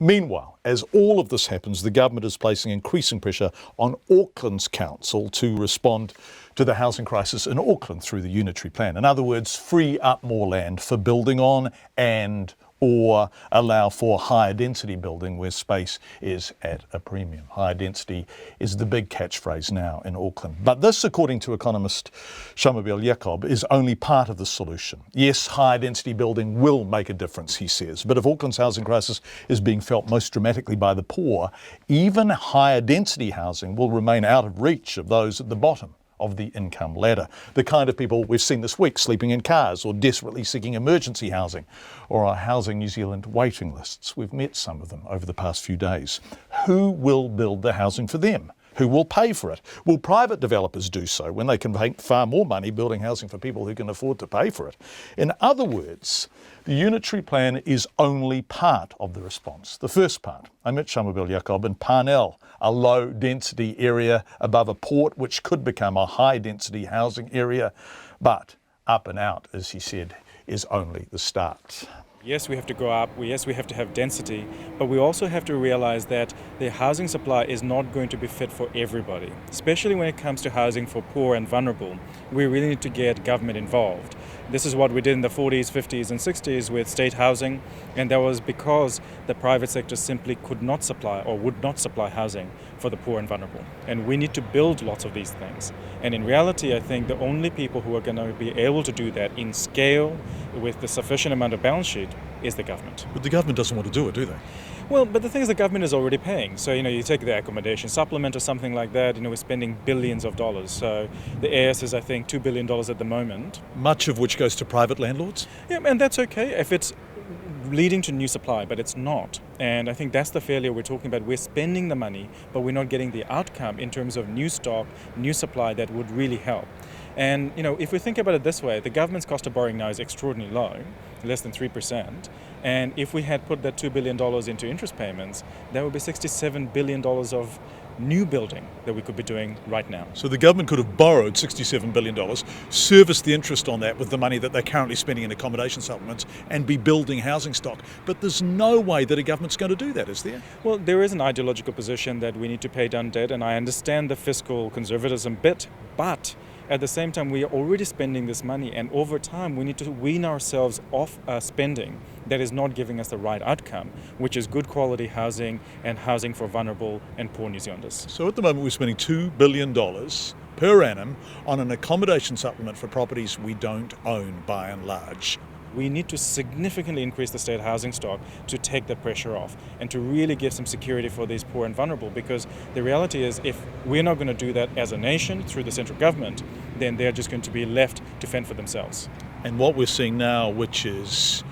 Meanwhile, as all of this happens, the government is placing increasing pressure on Auckland's council to respond to the housing crisis in Auckland through the unitary plan. In other words, free up more land for building on or allow for higher density building where space is at a premium. Higher density is the big catchphrase now in Auckland. But this, according to economist Shamubeel Eaqub, is only part of the solution. Yes, higher density building will make a difference, he says, but if Auckland's housing crisis is being felt most dramatically by the poor, even higher density housing will remain out of reach of those at the bottom of the income ladder. The kind of people we've seen this week sleeping in cars or desperately seeking emergency housing or are Housing New Zealand waiting lists. We've met some of them over the past few days. Who will build the housing for them? Who will pay for it? Will private developers do so when they can make far more money building housing for people who can afford to pay for it? In other words, the unitary plan is only part of the response. The first part, I met Shamubeel Eaqub in Parnell, a low density area above a port which could become a high density housing area, but up and out, as he said, is only the start. Yes, we have to go up, yes, we have to have density, but we also have to realize that the housing supply is not going to be fit for everybody, especially when it comes to housing for poor and vulnerable. We really need to get government involved. This is what we did in the 40s, 50s and 60s with state housing, and that was because the private sector simply could not supply or would not supply housing for the poor and vulnerable. And we need to build lots of these things. And in reality, I think the only people who are going to be able to do that in scale with the sufficient amount of balance sheet is the government. But the government doesn't want to do it, do they? Well, but the thing is the government is already paying. So, you take the accommodation supplement or something like that, we're spending billions of dollars. So the AS is, I think, $2 billion at the moment. Much of which goes to private landlords? Yeah, and that's okay if it's leading to new supply, but it's not. And I think that's the failure we're talking about. We're spending the money, but we're not getting the outcome in terms of new stock, new supply that would really help. And, if we think about it this way, the government's cost of borrowing now is extraordinarily low, less than 3%. And if we had put that $2 billion into interest payments, that would be $67 billion of new building that we could be doing right now. So the government could have borrowed $67 billion, serviced the interest on that with the money that they're currently spending in accommodation supplements and be building housing stock. But there's no way that a government's going to do that, is there? Well, there is an ideological position that we need to pay down debt, and I understand the fiscal conservatism bit, but at the same time, we are already spending this money, and over time, we need to wean ourselves off spending that is not giving us the right outcome, which is good quality housing and housing for vulnerable and poor New Zealanders. So at the moment, we're spending $2 billion per annum on an accommodation supplement for properties we don't own by and large. We need to significantly increase the state housing stock to take the pressure off and to really give some security for these poor and vulnerable, because the reality is if we're not going to do that as a nation through the central government, then they're just going to be left to fend for themselves. And what we're seeing now, which is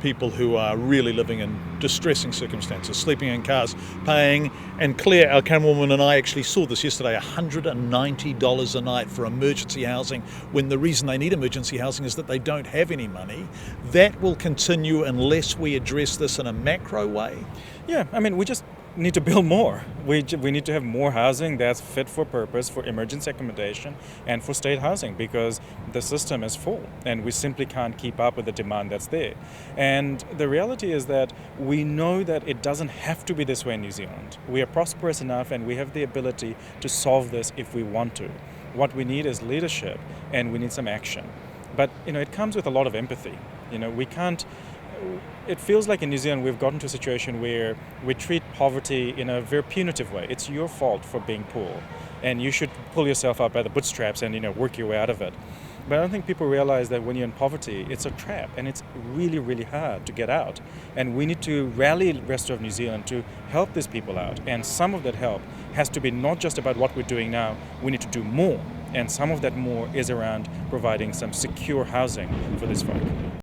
people who are really living in distressing circumstances, sleeping in cars, paying, and Claire, our camerawoman, and I actually saw this yesterday, $190 a night for emergency housing, when the reason they need emergency housing is that they don't have any money. That will continue unless we address this in a macro way. Yeah, we just need to build more. We need to have more housing that's fit for purpose, for emergency accommodation and for state housing, because the system is full and we simply can't keep up with the demand that's there. And the reality is that we know that it doesn't have to be this way in New Zealand. We are prosperous enough and we have the ability to solve this if we want to. What we need is leadership and we need some action. But it comes with a lot of empathy. We can't. It feels like in New Zealand we've gotten to a situation where we treat poverty in a very punitive way. It's your fault for being poor, and you should pull yourself up by the bootstraps and work your way out of it. But I don't think people realize that when you're in poverty, it's a trap, and it's really, really hard to get out. And we need to rally the rest of New Zealand to help these people out. And some of that help has to be not just about what we're doing now. We need to do more, and some of that more is around providing some secure housing for these folk.